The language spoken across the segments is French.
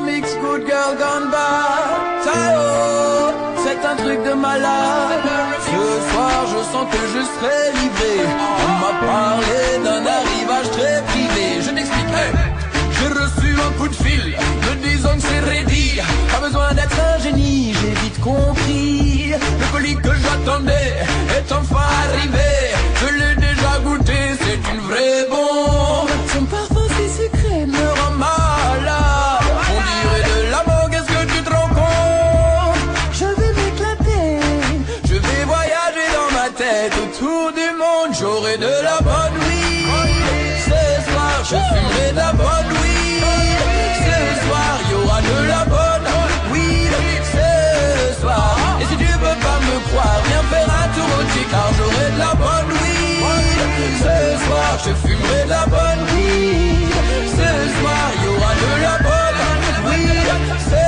mix good girl gone bad. Tao, c'est un truc de malade. Ce soir je sens que je serai livré. On m'a parlé d'un arrivage très privé. Je t'explique, j'ai reçu un coup de fil me disant que c'est ready. Pas besoin d'être un génie, j'ai vite compris. Le colis que j'attendais est enfin arrivé. Je l'ai déjà goûté, c'est une vraie bombe. Son parfum si sucré me rend malade. On dirait de l'amour, qu'est-ce que tu te rends compte? Je vais m'éclater, je vais voyager dans ma tête autour du monde. J'aurai de la bonne weed. Ce soir je fumerai de la bonne weed. Ce soir y aura de la bonne weed. Ce soir, et si tu veux pas me croire, viens faire un tour au tic, car j'aurai de la bonne weed. Ce soir je fumerai de la bonne weed. Ce soir y aura de la bonne weed. Ce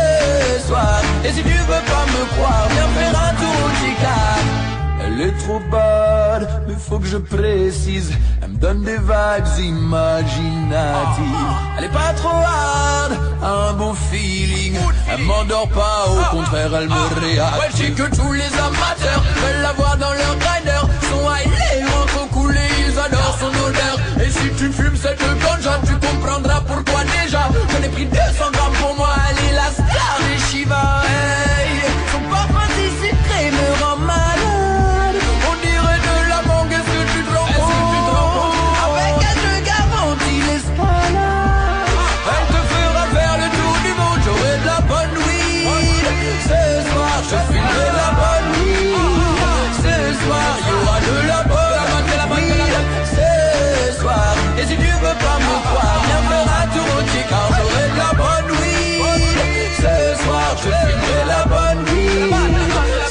soir, et si tu veux pas me croire, viens faire un tour au tic. Elle est trop bad, mais faut que je précise. Elle me donne des vibes imaginatives. Elle est pas trop hard, a un bon feeling. Elle m'endort pas, au contraire elle me réactive. Ouais, je sais que tous les amateurs veulent la voir dans leur grinder. Son high, les rentrent coulés, ils adorent son odeur. Et si tu fumes cette ganja, tu comprendras pourquoi déjà. J'en ai pris 200 grammes pour moi, elle est la star des Shiva. Hey, son parfum si sucré me rend malade. On dirait de la mangue, est-ce que tu te rends compte? Avec elle je garantis l'escalade. Elle te fera faire le tour du monde, j'aurai de la bonne weed. Ce soir je fumerai de la bonne weed. Ce soir y aura de la bonne weed. Ce soir, et si tu veux pas me croire, viens faire un tour au tic, car j'aurai de la bonne weed. Ce soir je fumerai de la bonne weed.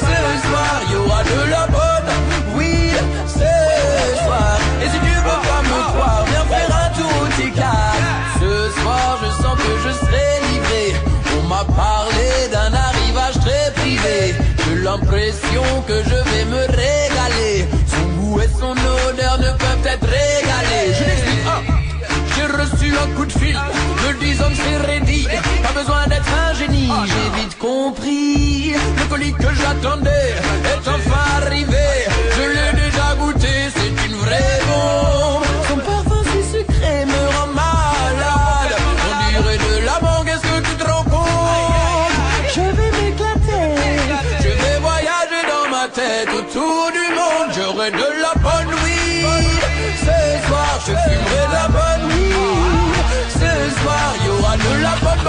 Ce soir y aura de la bonne weed. Ce soir, et si tu veux pas me croire, viens faire un tour au tic, car ce soir je sens que je serai livré. On m'a parlé d'un arrivage très privé. J'ai l'impression que je vais me régaler. Son goût et son odeur ne peuvent être régalés. Je l'explique, j'ai reçu un coup de fil me disant que c'est ready. Pas besoin d'être un génie, j'ai vite compris. Le colis que j'attendais est enfin arrivé. Je l'ai déjà goûté, c'est une vraie bombe. Son parfum si sucré me rend malade. On dirait de la mangue, est-ce que tu te rends compte? Je vais m'éclater, je vais voyager dans ma tête autour du monde. J'aurai de la bonne weed. Ce soir je fumerai de la bonne weed. Ce soir y aura de la bonne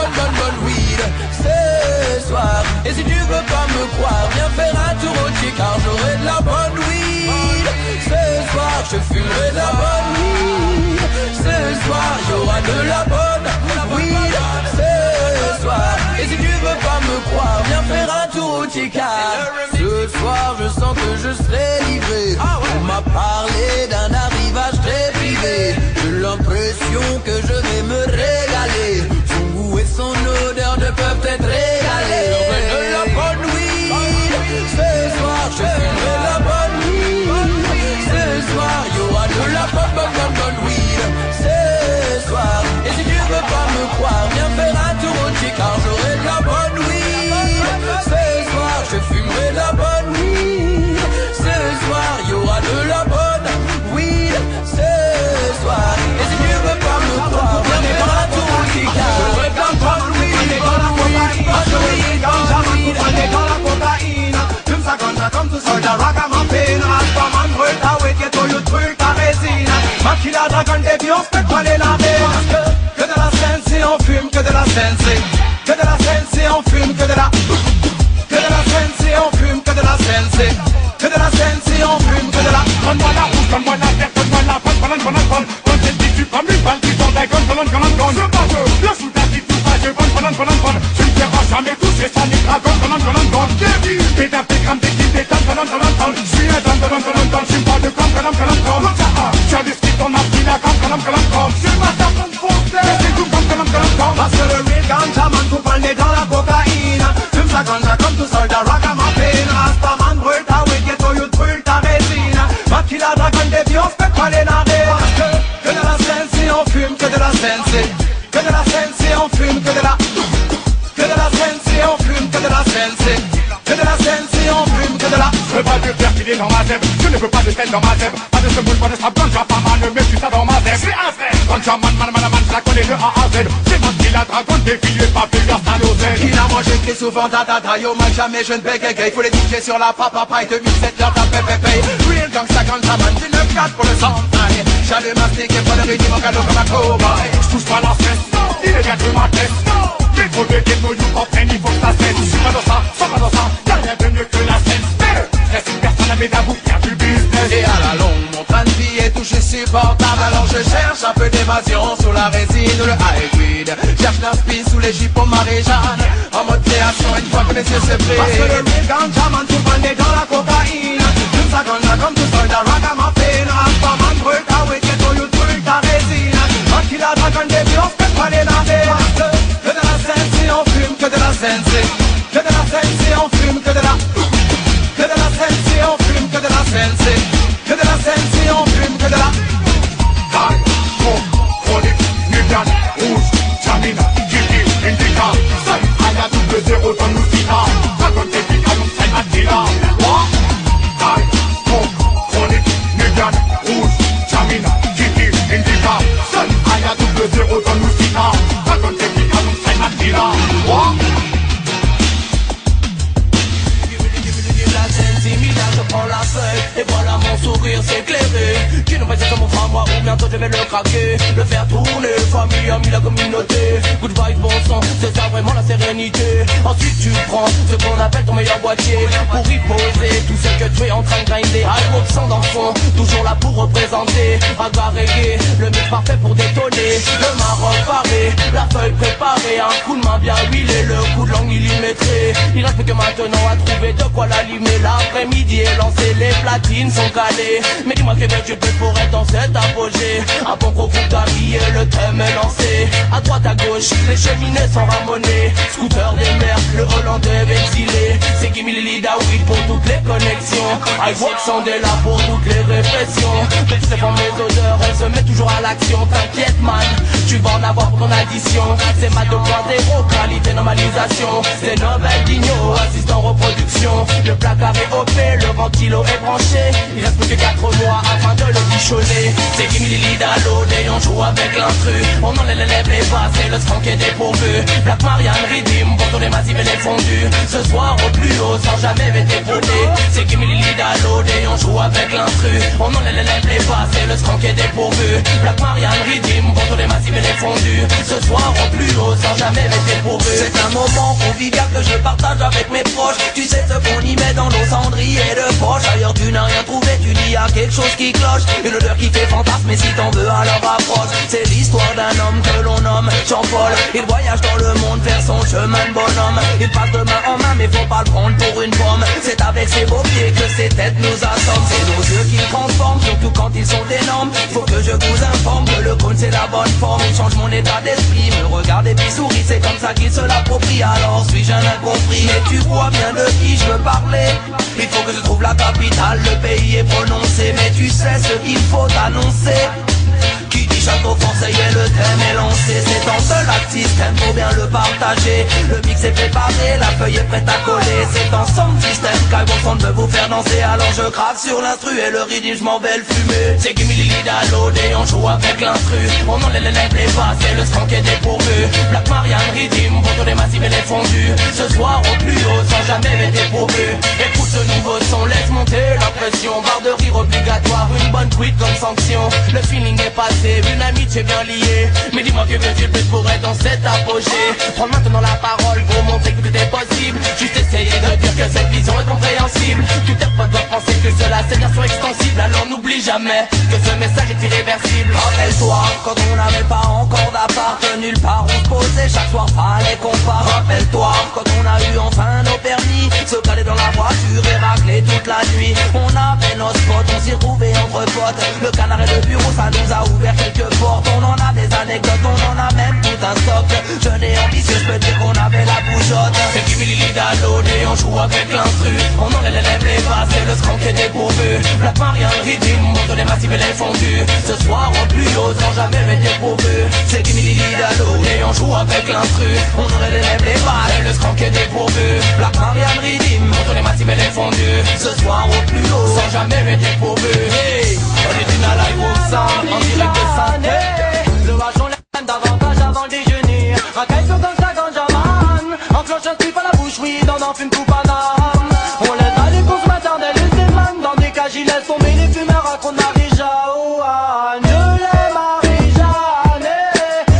weed. Ce soir, et si tu veux pas me croire, viens faire un tour au tic, car j'aurai de la bonne weed. Ce soir je fumerai de la bonne weed. Ce soir y aura de la bonne weed. Ce soir, et si tu veux pas me croire, viens faire un tour au tic, car ce soir je sens que je serai livré. On m'a parlé d'un arrivage très privé. J'ai l'impression que je vais me régaler. Son goût et son odeur ne peuvent être régalés. J'aurai de la bonne weed. Ce soir je fumerai de la bonne weed. Ce soir y aura de la bonne weed. Ce soir, et si tu veux pas me croire, viens faire un tour au tic, car j'aurai de la bonne weed. Ce soir je fumerai de la bonne weed. Ce soir y aura de la bonne weed. Ce soir, et si tu veux pas me croire, viens faire un tour au tic, car j'aurai de la bonne weed. Fume sa ganja comme tout soldat ragamuffin. Rastaman vuelta away que todo you twerk ta resina. Maquila dragon de Dios te cuale la vena. Que de la sensi on fume, que de la sensi. Que de la sensi on fume, que de la. Que de la sensi on fume, que de la sensi. Que de la sensi on fume, que de la. Donne-moi la rouge, donne-moi la verte, donne-moi la bonne, Quand elle dit tu comme une balle qui sort des guns, je passe, le sous-ta dit tout ça, je bonne. Je ne t'ai pas jamais touché, ça n'est pas gon. Pédale, pégram, des kills, des tonnes, je suis un don, je suis pas de com. Tu as des skits, on a pris la com. Je suis ma personne foncée, c'est tout com. Parce que le real ganja man coupe le nez dans la cocaïne. Fume sa ganja comme tout soldat ragamuffin. Rastaman brûle ta weed, ghetto youth brûle ta résine. Maquila dragon de Dios, fait quoi les narines. Que de la sensi on fume, que de la sensi. Que de la sensi on fume, que de la. défilé dans ma zèbre. Je ne veux pas de stèle dans ma zèbre. Pas de semoule, pas de strap, ganja, pas mal, ne mets plus ça dans ma zèbre. C'est un vrai ganja, man, je la connais de A à Z. C'est moi qui la dragonne, défilé, pas plus à nos ailes. Qui n'a mangé qui souvent dada, yo man, jamais je ne bégaye. Faut les DJ sur la papa, et 2007, leur tape, pépé. Real gangsta, ganja, man, 19-4 pour le santai. J'allume ma stick et pas le rythme, mon cadeau comme un cowboy. J'touche pas la stress, il est bien que ma tête. Il faut des ghettos, you comprennent, il faut que ça cesse. Je suis pas dans ça, sois pas dans ça, y'a rien de mieux que la scène. Reste une personne à mes tabous, faire du business. Et à la longue, mon train de vie est touché supportable. Alors je cherche un peu d'évasion sous la résine ou le high weed. Cherche l'inspi sous les jupes au Marie-Jeanne. En mode création, une fois que mes yeux se brillent. Parce que le real ganja, man, tout le monde est dans la cocaïne. Tout ça ganja comme tout soldat, ragamuffin. Rastaman, brûle ta weed, ghetto, you brûle ta résine. Un qui la dragonne des violences, peut pas les laver. Que de la scène si on fume, que de la scène si. Que de la scène si on fume, que de la. Que de la scène si on fume, que de la scène si. Que de la scène si on fume, que de la. Taille, smoke, chronique, Nubian, rouge, Jamina, Gigi, Indica. Seul à la double zéro dans nous cita. Dragon technique, alongside Attila. Taille, smoke, chronique, Nubian, rouge, Jamina, Gigi, Indica. Seul à la double zéro dans nous cita. Dragon technique, alongside Attila. Je prends la feuille et voilà mon sourire s'éclairer. Tu ne peux pas mon frère, moi ou bientôt je vais le craquer. Le faire tourner, famille, amis, la communauté. Good vibe, bon sang, c'est ça vraiment la sérénité. Ensuite tu prends ce qu'on appelle ton meilleur boîtier pour y poser tout ce que tu es en train de grinder. High sang dans le fond, toujours là pour représenter. Agua reggae, le mix parfait pour détonner. Le Maroc paré, la feuille préparée. Un coup de main bien huilé, le coup de langue millimétré. Il reste plus que maintenant à trouver de quoi l'allumer. L'après-midi est lancé, les platines sont calées. Mais dis-moi que tu peux pour être dans cet apogée. Un bon gros groupe d'amis et le thème est lancé. À droite à gauche, les cheminées sont ramonnées. Scooter des mers, le Hollandais exilé. C'est Gimme Lily Daoui pour toutes les connexions. iWalk est là pour toutes les répressions. Mais tu sais pas mes odeurs, elles se mettent toujours à l'action. T'inquiète man, tu vas en avoir pour ton addition. C'est ma 2.0, qualité normalisation. C'est Nobel Digno, assistant reproduction. Le placard est OP, le ventilo est branché. Il reste plus que 4 mois afin de le bichonner. C'est Gimme Lily Dalodé, on joue avec l'instru. On enlève les basses et le skank est dépourvu. Black Marianne Redeem, pour tous les massifs et les fondus. Ce soir au plus haut sans jamais être épaulé. C'est Gimme Lily Dalodé, on joue avec l'instru. On enlève les basses et le skank est dépourvu. Black Marianne Redeem, pour tous les massifs et les fondus. Ce soir au plus haut sans jamais être épaulé. C'est un moment convivial que je partage avec mes proches. Tu sais ce qu'on y met dans nos cendriers de poche. Ailleurs tu n'as rien trouvé, tu dis y'a quelque chose qui cloche. Une odeur qui fait fantasme et si t'en veux alors approche. C'est l'histoire d'un homme que l'on nomme Jean-Paul. Il voyage dans le monde vers son chemin de bonhomme. Il passe de main en main mais faut pas le prendre pour une pomme. C'est avec ses beaux pieds que ses têtes nous assomment. C'est nos yeux qui transforment, surtout quand ils sont énormes. Faut que je vous informe que le cône c'est la bonne forme. Il change mon état d'esprit, me regarde et puis sourit. C'est comme ça qu'il se l'approprie, alors suis-je un incompris. Et tu vois bien de qui je veux parler. Il faut que je trouve la capitale, le pays est prononcé. Mais tu sais ce qu'il faut annoncer. Qui dit château français et le thème est lancé. C'est en seul acte système, faut bien le partager. Le mix est préparé, la feuille est prête à coller. C'est en sound système, Skywalk veut vous faire danser. Alors je craque sur l'instru et le rythme je m'en vais le fumer. C'est Gimme Lily Dalodé, on joue avec l'instru. On enlève les basses et le skank est dépourvu. Black Marianne Redeem, pour tous les massifs et les fondus. Ce soir au plus haut sans jamais être dépourvu. Écoute ce nouveau son, laisse monter la pression. Barre de rire obligatoire, une bonne tweet comme sanction. Le feeling est passé, une amitié bien liée. Mais dis-moi que veux-tu le plus pour être dans cet apogée. Prends maintenant la parole pour montrer que tout est possible. Juste essayer de dire que cette vision est compréhensible. Tout tes potes doivent penser que cela c'est bien sûr extensible. Alors n'oublie jamais que ce message est irréversible. Rappelle-toi, quand on n'avait pas encore d'appart, nulle part on se posait, chaque soir fallait qu'on parte. Rappelle-toi, quand on a eu enfin nos permis, se caler dans la voiture et racler toute la nuit. On avait nos spots, on s'y retrouvait entre potes. Le canard et le bureau, ça nous a ouvert quelques portes. On en a des anecdotes, on en a même tout un stock. Jeune et ambitieux, je peux dire qu'on avait la bougeotte. C'est Gimme Lily Dalodé, on joue avec l'instru. On enlève les basses et le skank est dépourvu. Black Marianne Redeem, montre les massifs et les fondus. Ce soir au plus haut sans jamais être dépourvu. C'est Gimme Lily Dalodé, Et on joue avec l'instru, on aurait les lèvres, les balles et le skunk est dépourvu. Black Marianne Ridim, contre les massifs et les fondus. Ce soir au plus haut, sans jamais être dépourvu. Hey, original I walk sound, en direct de santé. Le watch on l'aime davantage avant le déjeuner. Racaille comme ça ganjaman, enclenche un strip à la bouche, oui, on en fume tout paname. On laisse aller les consommateurs des listes man. Dans des cages ils laissent tomber les fumeurs, racontent Marie-Jeanne. Je l'aime Marie-Jeanne.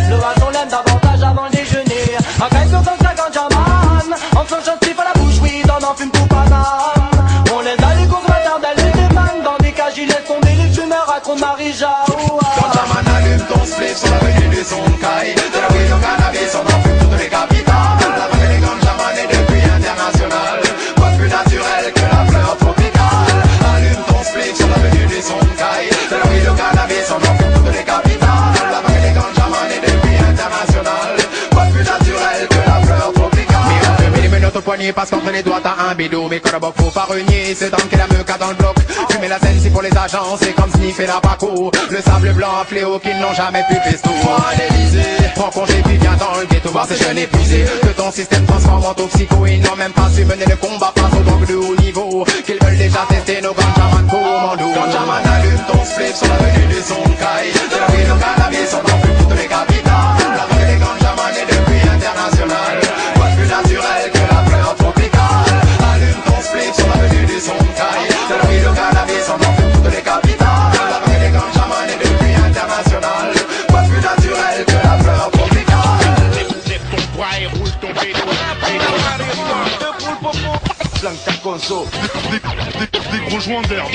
Le watch on l'aime davantage avant le déjeuner. Racaille comme ça ganjaman, enclenche un strip à la bouche, oui, on en fume tout paname. On laisse aller les consommateurs des listes man. Dans des cages ils laissent tomber les fumeurs, racontent Marie-Jeanne. Ganjaman allume ton split sur l'avenue du Sonkai. De la ville au cannabis, on en fume toutes les capitales. La vague des Ganjaman est depuis international. Quoi de plus naturel que la fleur tropicale. Allume ton split sur l'avenue du Sonkai. De la ville au cannabis, on en fume toutes les capitales. La vague des Ganjaman est depuis international. Quoi de plus naturel que la fleur tropicale. Mais on peut les menottes au poignet parce qu'entre les doigts t'as un bidou. Mais quand faut pas renier, c'est dans quel ameuca dans le bloc. Fumer la scène, c'est pour les agents, c'est comme sniffer la Paco. Le sable blanc à fléau qu'ils n'ont jamais pu pesto. Toi à l'Elysée, prends congé puis viens dans le ghetto voir ces jeunes épuisés. Que ton système transforme en toxico. Ils n'ont même pas su mener le combat face aux drogues de haut niveau. Qu'ils veulent déjà tester nos Ganjaman commandos. Ganjaman allume ton split sur l'avenue du Sonkai. De la ville au cannabis, on en fume toutes les capitales. La vague des Ganjaman est depuis international. Quoi de plus naturel que la fleur tropicale. Allume ton split sur l'avenue du Sonkai. De la ville au cannabis, on en fume toutes les capitales. La vague des Ganjaman est depuis international. Quoi de plus naturel que la fleur tropicale. Lève ton bras et roule ton vélo. Planque ta conso. Des gros joints d'herbe.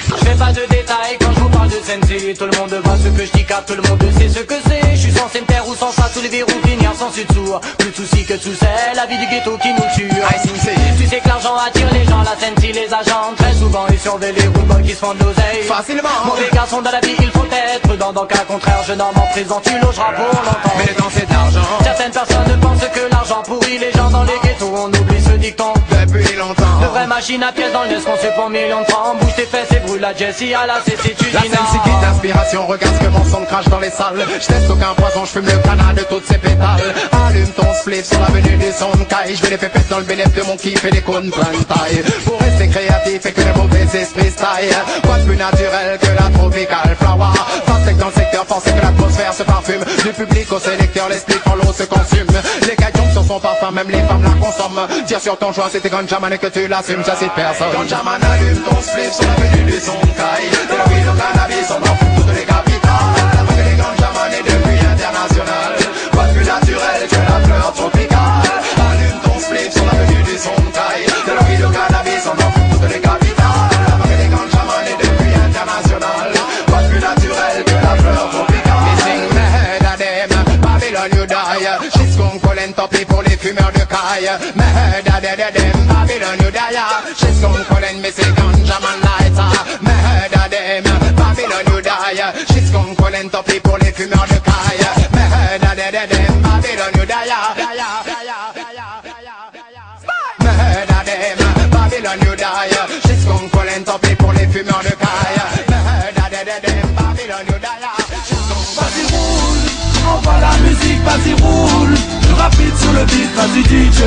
Je fais pas de détails quand je vous parle de Sensi. Tout le monde voit ce que je dis car tout le monde sait ce que c'est. Je suis censé me taire ou sans ça sous les verrous finir sans dessous. Plus de soucis que de soucis, la vie du ghetto qui nous tue. Tu sais que l'argent attire les gens, la Sensi les agents. Très souvent ils surveillent les routes boys qui se font de l'oseille. Facilement. Mauvais garçon dans la vie il faut être prudent. Dans cas contraire je n'en m'en présente, tu logeras pour longtemps. Mais dans cet argent, Certaines personnes pensent que l'argent pourrit les gens dans les ghettos. On oublie ce dicton. depuis longtemps. De vraies machines à pièces dans le nez qu'on sait pour millions de francs. Bouge tes fesses et brûle la Jessie à la CC tu La dis scène c'est qui d'inspiration, regarde ce que mon son crache dans les salles. Je teste aucun poison, je fume le canard de toutes ces pétales. Allume ton split sur l'avenue du Sonkai. Je vais les pépettes dans le bénéfice de mon kiff et des cônes plein de taille. Pour rester créatif et que le mauvais esprit style. Quoi de plus naturel que la tropical flower. Fast dans le secteur, pensez que l'atmosphère se parfume. Du public au sélecteur, l'esprit en l'eau se consume. Les gaillons sur son parfum, même les femmes la consomment. Tire sur ton joint, c'était Ganjaman et que tu l'assumes, ça cite personne. Ganjaman allume ton split sur l'avenue du Sonkai. De la ville au cannabis, on en fume toutes les capitales. La vague des Ganjaman est depuis international. Quoi de plus naturel que la fleur tropicale. Allume ton split sur l'avenue du Sonkai. De la ville au cannabis, on en fume toutes les capitales. La vague des Ganjaman est depuis international. Quoi de plus naturel que la fleur tropicale. Missing mad at them, Babylon you die. She's gon' Colin Toppy pour les fumeurs de caille. Mad at them, Babylon you die. She's gon' Colin missing Ganjaman lighter. Mad at them, Babylon you die. She's gon' Colin Toppy pour les fumeurs de caille. Mad at them, Babylon you die. Mad at them, Babylon you die. She's gon' Colin Toppy pour les fumeurs de caille. Mad at them, Babylon you die. Vas-y roule, envoie la musique, vas-y roule. Plus rapide sur le beat, vas-y DJ.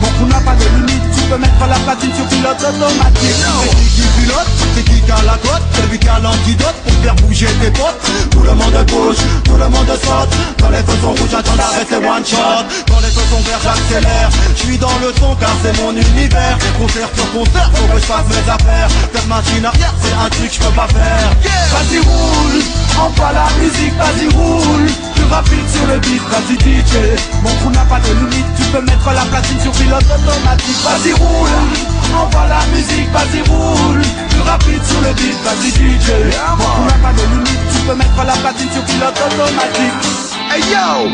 Mon crew n'a pas de limite, tu peux mettre la platine sur pilote automatique. C'est qui pilote, c'est qui a la cote, celui qui a l'antidote pour faire bouger tes potes. Tout le monde bouge, tout le monde saute. Quand les feux sont rouges, j'attends d'arrêter one shot. Quand les feux sont verts, j'accélère. Je suis dans le son car c'est mon univers. Concert sur concert, faut que je fasse mes affaires. Faire machine arrière, c'est un truc que je peux pas faire. Vas-y roule, envoie la musique, vas-y roule. Plus rapide sur le beat, vas-y DJ. Mon crew n'a pas de limite, tu peux mettre la platine sur pilote automatique. Vas-y roule, envoie la musique, vas-y roule. Plus rapide sur le beat, vas-y DJ. Mon crew n'a pas de limite, tu peux mettre la platine sur pilote automatique. Hey yo,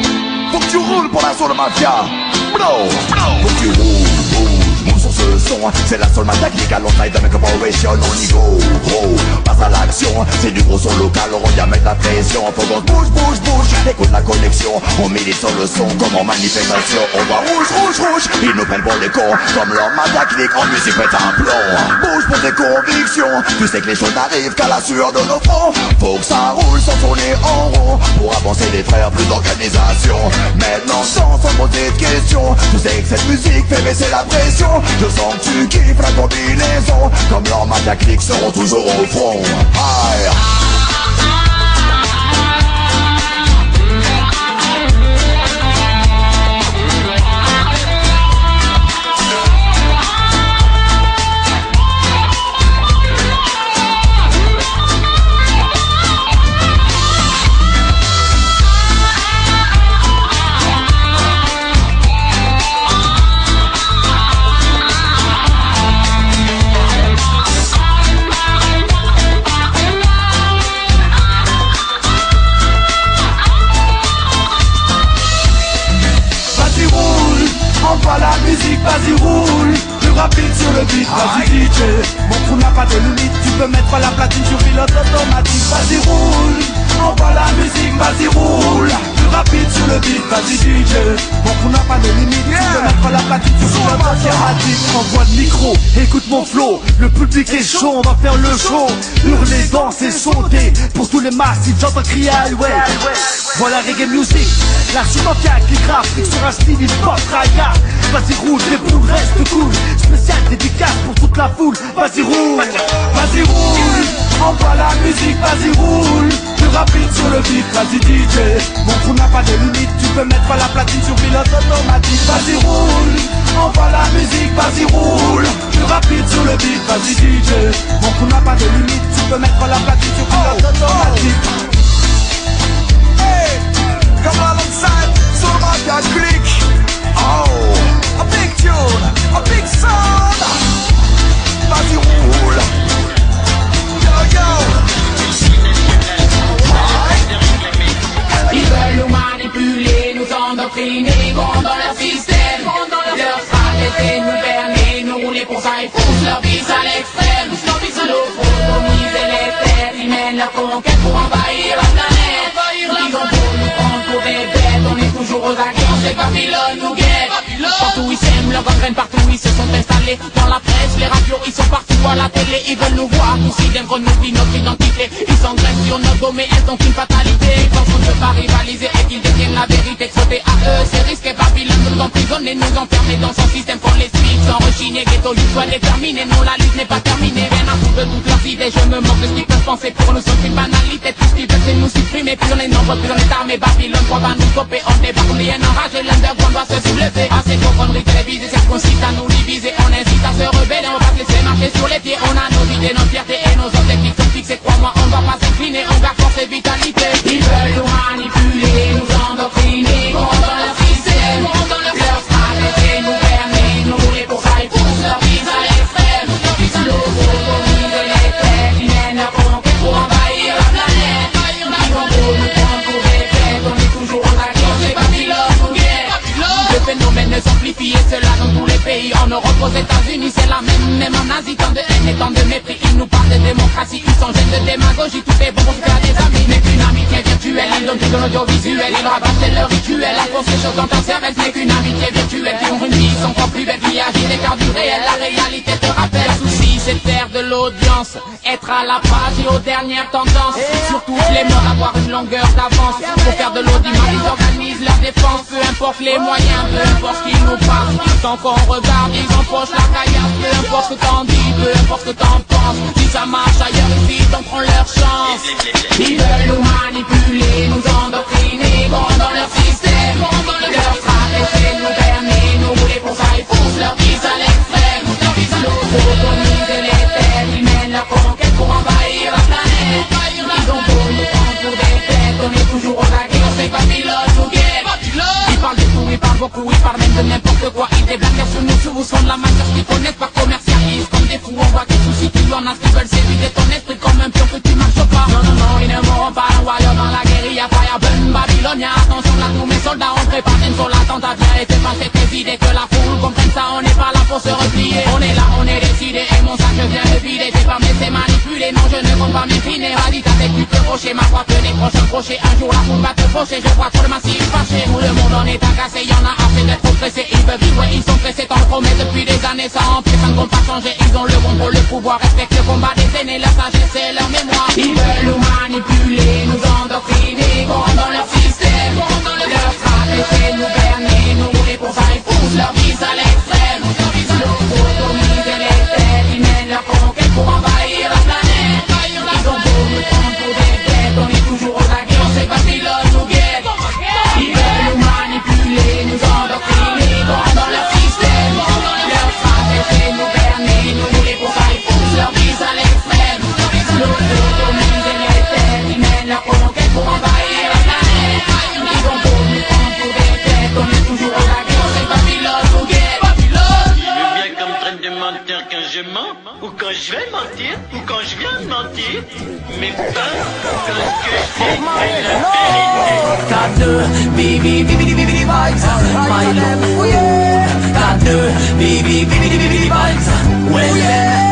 faut que tu roules pour la zone mafia. Bro, faut que tu roules, bouge, monte sur ce son, c'est la seule ma technique alongside de mes corporations. On y go, gros, passe à l'action. C'est du gros son local, on y a mettre la pression. Faut qu'on bouge, bouge, bouge, écoute la connexion. On milite sur le son comme en manifestation. On va rouge, rouge, rouge, ils nous prennent pour des cons. Comme leur ma technique, en musique pète un plomb. Bouge pour tes convictions, tu sais que les choses n'arrivent qu'à la sueur de nos fronts. Faut que ça roule sans tourner en rond. Pour avancer les frères, plus d'organisation. Maintenant sans poser de questions. Tu sais que cette musique fait baisser la pression. Je sens que tu kiffes la combinaison. Comme leurs mataclics seront toujours au front. Aïe. La musique, vas-y roule, plus rapide sur le beat, vas-y DJ. Mon crew n'a pas de limite, tu peux mettre la platine sur pilote automatique. Vas-y roule, envoie la musique, vas-y roule, plus rapide sur le beat, vas-y DJ. Mon crew n'a pas de limite, tu peux mettre la platine sur pilote automatique. Envoie le micro, écoute mon flow, le public est chaud, on va faire le show. Hurler, danser, sauter, pour tous les massifs, j'entends crier ouais. Voilà reggae music, la suivante qui graphique sur un style hip-hop raga. Vas-y roule, les poules restent cool. Spécial dédicace pour toute la foule. Vas-y roule, envoie la musique, vas-y roule. Plus rapide sur le beat, vas-y DJ. Mon crew n'a pas de limite, tu peux mettre la platine sur pilote automatique. Vas-y roule, envoie la musique, vas-y roule. Plus rapide sur le beat, vas-y DJ. Mon crew n'a pas de limite, tu peux mettre la platine sur pilote automatique. Hey, come alongside, so about that click. Oh, a big tune, a big sound. Vas-y roule. Yo yo. Ils veulent nous manipuler, nous endoctriner, vont dans leur système. Leur stratégie nous berner, nous rouler pour ça et poussent leur vie à l'extrême. Nos protomiser les terres, ils mènent leur conquête pour envahir la planète. Ils ont pour nous prendre pour des bêtes, on est toujours aux aguets, c'est Babylone nous guette. Partout ils s'aiment, leurs gangrènes partout ils se sont installés. Dans la presse, les radios, ils sont partout à la télé. Ils veulent nous voir, considèrent qu'on oublie notre identité. Ils s'engraissent sur notre dos, mais elles ont une fatalité. Ils pensent qu'on ne peut pas rivaliser et qu'ils détiennent la vérité. Exploiter à eux, c'est risqué. Babylone nous emprisonner, nous enfermer dans son système qu'on les suit. Sans rechigner, ghetto, lutte soit déterminée. Non, la lutte n'est pas terminée. Rien à foutre de toutes leurs idées. Je me moque de ce qu'ils peuvent penser. Pour nous, c'est une banalité. Tout ce qu'ils veulent, c'est nous supprimer. Plus on est nombreux, plus on est armés. Babylone, quoi va nous stopper. On débarque, on est enragé. L'underground doit se soulever. Assez conneries télévisées, c'est ce qu'on cite à nous diviser. On incite à se rebeller, on va se laisser marcher sur les pieds. On a nos idées, nos fiertés et nos objectifs sont fixés. Crois-moi, on va pas s'incliner, on garde force et vitalité. Ils veulent nous manipuler, nous endoctriner, vont dans leur système. Leur stratégie nous berner, nous rouler pour ça et poussent leur vie à l'extrême. Nos protomiser les terres, ils mènent leur conquête pour envahir la planète. Ils vont pour nous prendre pour des bêtes, on est toujours en action, c'est Babylone nous guette. Le phénomène s'amplifie et cela dans tous les pays. En Europe, aux États-Unis, c'est la même en Asie. Tant de haine et tant de mépris. Ils nous parlent de démocratie, ils sont jeunes de démagogie. Tout est bon pour se faire des amis, mais qu'une amitié virtuelle. Ils donnent tout de l'audiovisuel, ils rabattent leur rituel. La force des choses dans ta cervelle, c'est qu'une amitié virtuelle. Qui ont une vie, sont encore plus belles, qui agit l'écart du réel. La réalité te rappelle. Le souci, c'est de faire de l'audience, être à la page et aux dernières tendances. Surtout les morts, avoir une longueur d'avance. Pour faire de l'audimat, ils organisent leur défense. Peu importe les moyens, peu importe ce qu'ils nous passent. Tant qu'on regarde, ils empochent la caillasse. Peu importe ce que t'en dis, peu importe ce que t'en penses. Si ça marche ailleurs ici, donc prends leur chance. Ils veulent nous manipuler, nous endoctriner, vont dans leur système. Leur stratégie nous berner, nous rouler pour ça, ils poussent leur vie à l'extrême. Nos protomiser les terres, ils mènent leur conquête pour envahir la planète. Ils ont beau nous prendre pour des bêtes, on est toujours aux aguets, on sait Babylone nous guette. Ils parlent de tout, ils parlent beaucoup, ils parlent même de n'importe quoi. Ils déblatèrent sur nous, sous sont de la matière, qu'ils connaissent pas commercialisent. Comme des fous, on voit des soucis, tu en as qui veulent s'éviter ton esprit comme un pion que tu marches pas. Non, non, non, ils ne mourront pas, un royaume dans la guérilla, fire burn Babylonien. Attention là, tous mes soldats, on prépare une sur l'attentat. Viens et fais passer tes idées, que la foule comprenne ça. On n'est pas là pour se replier, on est là, on est décidé. Et mon sac je viens le vider, t'es pas me laisser manipuler. Non, je ne compte pas m'incliner. Vas-y, ta tête, tu peux rocher, ma voix que des prochains crochets. Un jour la foule va te faucher, je vois trop de massifs fâchés. Tout le monde en est agacé, y'en a assez d'être oppressés. Ils veulent vivre, ils sont pressés, t'en promets depuis des années. Ça empêche, ça ne vont pas changer. Ils ont le contrôle, le pouvoir, respectent le combat des aînés, leur sagesse et leur mémoire. Ils veulent nous manipuler, nous endoctriner, qu'on dans leur système, leur stratégie, nous berner, nous rouler pour ça, ils poussent leur vie à l'extrême. Nous sodomiser les têtes, ils mènent leur conquête pour envahir la planète. Ils ont beau nous prendre pour des bêtes, on est toujours aux aguets, on sait pas si l'homme nous guette. Ils veulent nous manipuler, nous endoctriner, qu'on dans leur système, leur stratégie, nous berner, nous rouler pour ça, ils poussent leur vie à l'extrême. Nous sodomiser les têtes, ils mènent leur conquête pour envahir la planète. Ils ont beau nous prendre pour des bêtes, on est toujours aux aguets, on sait pas si l'homme nous guette. Il veut bien qu'on me traite de menteur quand je mens, ou quand je vais mentir, ou quand je viens de mentir, mais pas quand ce que je dis est la vérité. Got the BB vibes, my love, oh yeah. Got the BB vibes, ouais yeah.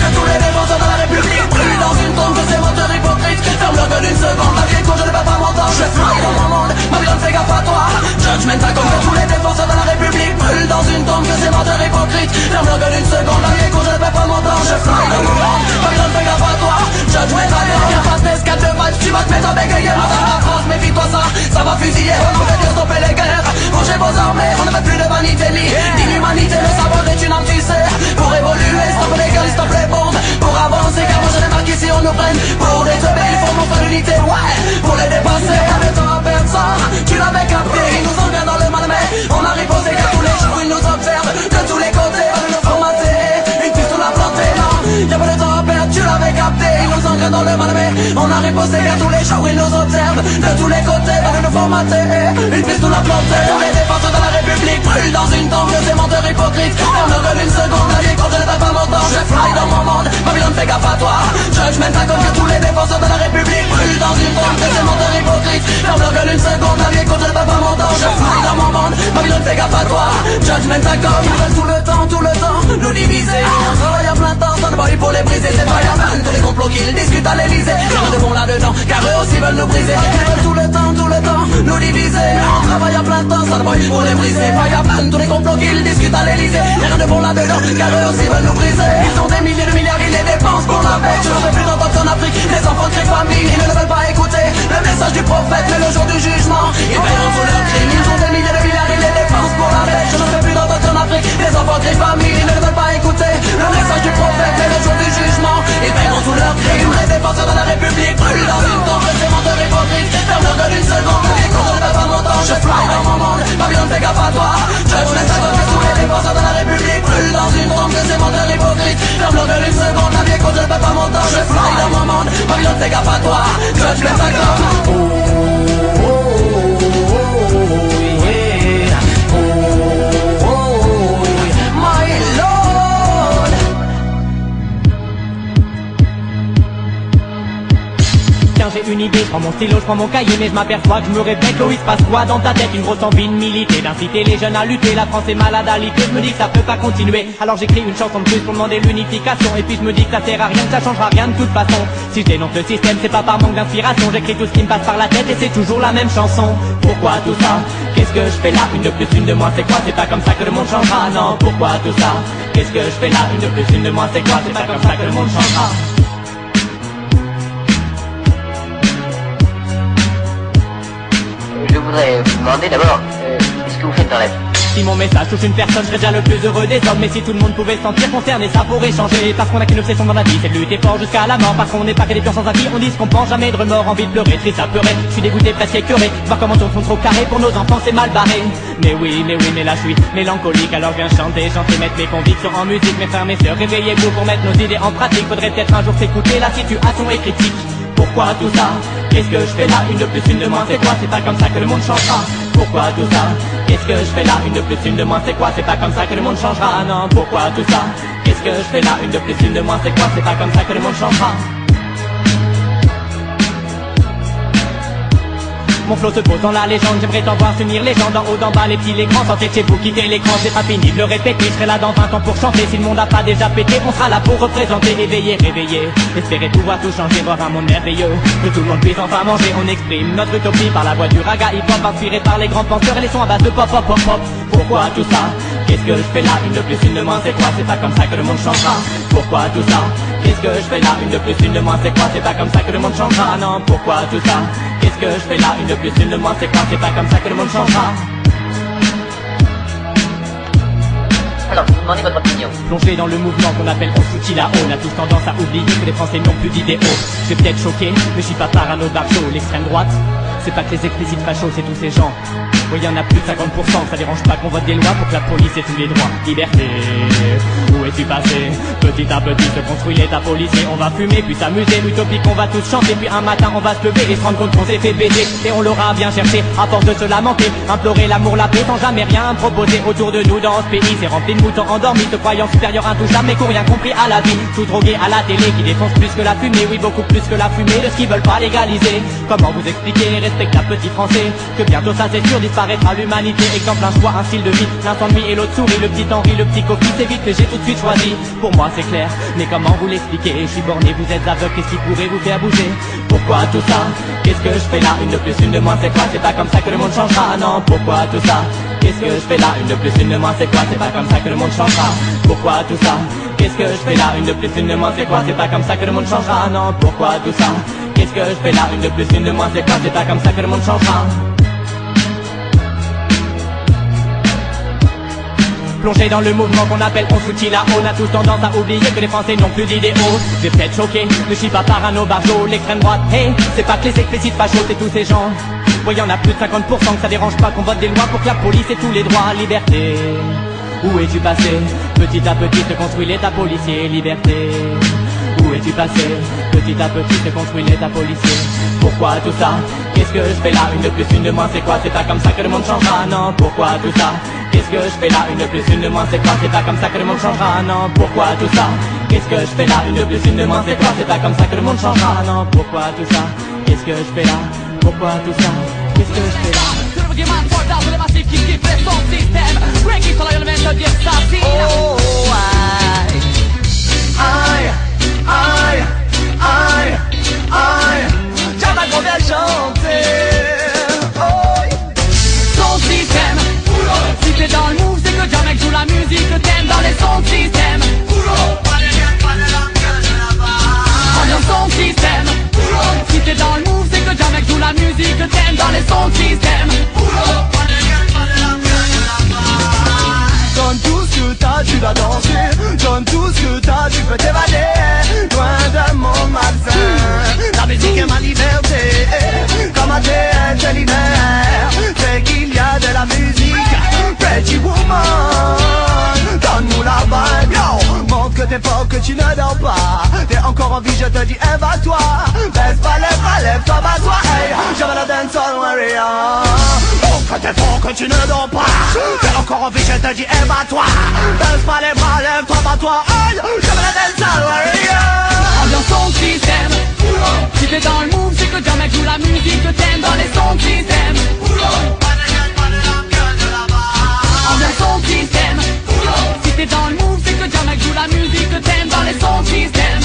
Que tous les défenseurs de la République brûlent dans une tombe de ces menteurs hypocrites. Ferme leur gueule une seconde, la vieille cour je ne vais pas m'entendre. Je fly dans mon monde, Babylone fais gaffe à toi. Judgment à comme que tous les défenseurs de la République brûlent dans une tombe de ces menteurs hypocrites. Ferme leur gueule une seconde, la vieille cour je ne vais pas m'entendre. Je fly dans mon monde, Babylone fais gaffe à toi. Judgment à comme y'a pas d'escale de vibes, tu vas te mettre à bégayer. Madame la France, méfie-toi ça va fusiller. On va dire stopper les guerres, rangez vos armées. On ne met plus de vanité ni d'inhumanité. Le savoir est une arme, tu sais. Pour évoluer, stop les gueules, stop les bombes. Pour avancer, car moi je démarque ici, on nous prenne pour des teubés. Il faut montrer l'unité, ouais, pour les dépasser. Pas le temps à perdre ça, tu l'avais capté. Ils nous engrainent dans le mal, mais on arrive aux égards tous les jours. Ils nous observent de tous les côtés. On nous formater, une piste on l'a planté. Non, y'a pas de temps à perdre, tu l'avais capté. Ils nous engrainent dans le mal, mais on arrive aux égards tous les jours. Ils nous observent de tous les côtés. On nous formater, une piste on l'a planté. Les défenseurs de la République brûlent dans une tombe de ces menteurs hypocrites. On ne gueule une seconde, la vie quand je ne vais pas m'entendre. Je fly dans mon monde, Babylone fais gaffe à toi. Judgment à comme que tous les défenseurs de la République brûlent dans une tombe de ces menteurs hypocrites. Ferme leur gueule une seconde, la vie quand je ne vais pas m'entendre. Je fly dans mon monde, Babylone fais gaffe à toi. Judgment à comme ils veulent tout le temps, nous diviser. On travaille à plein temps, stand boy pour les briser. C'est pas la vanne, tous les complots qu'ils discutent à l'Elysée. Rien de bon là-dedans, car eux aussi veulent nous briser. Ils veulent tout le temps, nous diviser. On travaille à plein temps, stand boy pour les briser. Pas la vanne, tous les complots qu'ils discutent à l'Elysée. Rien de bon là-dedans, car eux aussi veulent nous briser. Ils ont des milliers de milliards, ils les dépensent pour la paix. Je ne veux plus d'entendre qu'en Afrique, les enfants créent famille. Ils ne veulent pas écouter le message du prophète, mais le jour du jugement, ils paieront tous leurs crimes. Ils ont des milliers de milliards, ils les dépensent pour la paix. Je ne veux plus d'entendre qu'en Afrique, les enfants créent famille. Ils ne veulent pas écouter le message du prophète, mais le jour du jugement, ils paieront tous leurs crimes. Les défenseurs de la République brûlent dans une tombe de ces menteurs hypocrites. Ferme leur gueule une seconde, la vie quand je ne vais pas m'entendre. Je fly dans mon monde, Babylone fais gaffe à toi. Judgment à comme que tous les défenseurs de la République brûlent dans une tombe de ces menteurs hypocrites. Ferme leur gueule une seconde, la vie quand je ne vais pas m'entendre. Je fly dans mon monde, Babylone fais gaffe à toi. Judgment à comme j'ai une idée, je prends mon stylo, je prends mon cahier, mais je m'aperçois que je me répète. Oh, il se passe quoi dans ta tête? Une grosse envie de militer, d'inciter les jeunes à lutter. La France est malade à l'idée, je me dis que ça peut pas continuer. Alors j'écris une chanson de plus pour demander l'unification. Et puis je me dis que ça sert à rien, que ça changera rien de toute façon. Si je dénonce le système, c'est pas par manque d'inspiration. J'écris tout ce qui me passe par la tête et c'est toujours la même chanson. Pourquoi tout ça? Qu'est-ce que je fais là? Une de plus, une de moins, c'est quoi? C'est pas comme ça que le monde changera, non. Pourquoi tout ça? Qu'est-ce que je fais là? Une de plus, une de moins, c'est quoi? C'est pas comme ça que le monde changera. Je voudrais vous demander d'abord, qu'est-ce que vous faites dans la vie? Si mon message touche une personne, je serais déjà le plus heureux des hommes. Mais si tout le monde pouvait se sentir concerné, ça pourrait changer. Parce qu'on a qu'une obsession dans la vie, c'est de lutter fort jusqu'à la mort. Parce qu'on n'est pas que des pions sans avis, on dit ce qu'on pense, jamais de remords. Envie de pleurer, triste à pleurer, je suis dégoûté, presque écœuré. Voir comment on font trop carré, pour nos enfants c'est mal barré. Mais là je suis mélancolique, alors viens chanter, mettre mes convictions en musique. Mes frères, mes sœurs, réveillez-vous pour mettre nos idées en pratique. Faudrait peut-être un jour s'écouter, la situation est critique. Pourquoi tout ça? Qu'est-ce que je fais là? Une de plus, une de moins, c'est quoi? C'est pas comme ça que le monde changera. Pourquoi tout ça? Qu'est-ce que je fais là? Une de plus, une de moins, c'est quoi? C'est pas comme ça que le monde changera. Non, pourquoi tout ça? Qu'est-ce que je fais là? Une de plus, une de moins, c'est quoi? C'est pas comme ça que le monde changera. Mon flow se pose dans la légende, j'aimerais t'en voir s'unir les gens d'en haut, d'en bas, les petits, les grands. Sortez de chez vous, quittez l'écran, c'est pas fini de le répéter. Je serai là dans 20 ans pour chanter, si le monde a pas déjà pété, on sera là pour représenter, éveiller, réveiller. Espérer pouvoir tout changer, voir un monde merveilleux, que tout le monde puisse enfin manger. On exprime notre utopie par la voix du raga hip-hop, inspiré par les grands penseurs et les sons à base de pop, pop, pop, pop. Pourquoi tout ça? Qu'est-ce que je fais là? Une de plus, une de moins, c'est quoi? C'est pas comme ça que le monde changera. Pourquoi tout ça? Qu'est-ce que je fais là? Une de plus, une de moins, c'est quoi? C'est pas comme ça que le monde changera. Non, pourquoi tout ça? Qu'est-ce que je fais là? Une de plus, une de moins, c'est quoi? C'est pas comme ça que le monde changera. Alors, vous demandez votre opinion. Plongé dans le mouvement qu'on appelle on soutient là-haut, on a tous tendance à oublier que les Français n'ont plus d'idéaux. J'ai peut-être choqué, mais je suis pas parano d'archo. L'extrême droite, c'est pas que les explicites fachos, c'est tous ces gens. Oui, y'en a plus de 50%, ça dérange pas qu'on vote des lois pour que la police ait tous les droits. Liberté, où es-tu passé? Petit à petit se construit l'état policier. On va fumer puis s'amuser, l'utopique on va tous chanter. Puis un matin on va se lever et se rendre compte qu'on s'est fait baiser. Et on l'aura bien cherché, à force de se lamenter, implorer l'amour, la paix sans jamais rien proposer. Autour de nous dans ce pays, c'est rempli de moutons endormis, se croyant supérieurs intouchables mais qui ont rien compris à la vie. Tout drogués à la télé, qui défoncent plus que la fumée. Oui, beaucoup plus que la fumée de ce qu'ils veulent pas légaliser. Comment vous expliquer, respectable petit français, que bientôt ça c'est sûr disparaîtra l'humanité. Exemple, un choix, un style de vie, l'un s'ennuie et l'autre sourit. Le petit Henri, le petit Kofi, c'est vite que j'ai tout de suite choisi. Pour moi c'est clair, mais comment vous l'expliquer? Je suis borné, vous êtes aveugle, qu'est-ce qui pourrait vous faire bouger? Pourquoi tout ça? Qu'est-ce que je fais là? Une de plus, une de moins, c'est quoi? C'est pas comme ça que le monde changera. Non, pourquoi tout ça? Qu'est-ce que je fais là? Une de plus, une de moins, c'est quoi? C'est pas comme ça que le monde changera. Pourquoi tout ça? Qu'est-ce que je fais là? Une de plus, une de moins, c'est quoi? C'est pas comme ça que le monde changera. Non, pourquoi tout ça? Qu'est-ce que je fais là? Une de plus, une de moins, c'est quoi? C'est pas comme ça que le monde changera. Plongé dans le mouvement qu'on appelle on soutient là, on a tous tendance à oublier que les Français n'ont plus d'idéaux. J'ai peut-être choqué, ne suis pas parano barjo. L'extrême droite, hey, c'est pas que les explicites fachos, c'est tous ces gens. Oui, y'en a plus de 50%, que ça dérange pas qu'on vote des lois pour que la police ait tous les droits. Liberté, où es-tu passé? Petit à petit se construit l'état policier. Liberté, où es-tu passé? Petit à petit se construit l'état policier. Pourquoi tout ça? Qu'est-ce que je fais là? Une de plus, une de moins, c'est quoi? C'est pas comme ça que le monde changera. Non, pourquoi tout ça? Qu'est-ce que je fais là? Une de plus, une de moins, c'est quoi? C'est pas comme ça que le monde changera. Non, pourquoi tout ça? Qu'est-ce que je fais là? Une de plus, une de moins, c'est quoi? C'est pas comme ça que le monde changera. Non, pourquoi tout ça? Qu'est-ce que je fais là? Pourquoi tout ça? Qu'est-ce que je fais là? Java qu'on vient chanter. Son système, si t'es dans le move, c'est que Jamek joue la musique que t'aimes dans les sons système. Ambiance son système. Si t'es dans le move, c'est que Jamek joue la musique que t'aimes dans les sons système. Donne tout ce que t'as, tu vas danser. Donne tout ce que t'as, tu peux t'évader. Loin d'un monde malsain. La musique est ma liberté. Comme ADN, c'est l'hiver. C'est qu'il y a de la musique. Pretty woman, donne-nous la vibe, yo. Montre que t'es fort, que tu ne dors pas. T'es encore en vie, je te dis, évade-toi. Baisse pas les bras, lève-toi, bats-toi. Hey, je vais la dance all warrior. Montre que t'es fort, que tu ne dors pas. T'es encore en vie, je te dis, évade-toi. Baisse pas les bras, lève-toi, bats-toi. Hey, je vais la dance all warrior. Ambiance son système. Si t'es dans le move, c'est que Jamek joue la musique que t'aimes dans les sons système. Ambiance son système. Si t'es dans le move, c'est que Jamek joue la musique que t'aimes dans les sons système.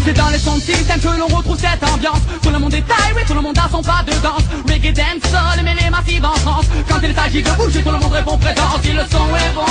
C'est dans les sons système que l'on retrouve cette ambiance. Tout le monde est taille, oui, tout le monde a son pas de danse. Reggae dance, sol, mais les massives en France. Quand il s'agit de bouger, tout le monde répond présent. Si le son est bon,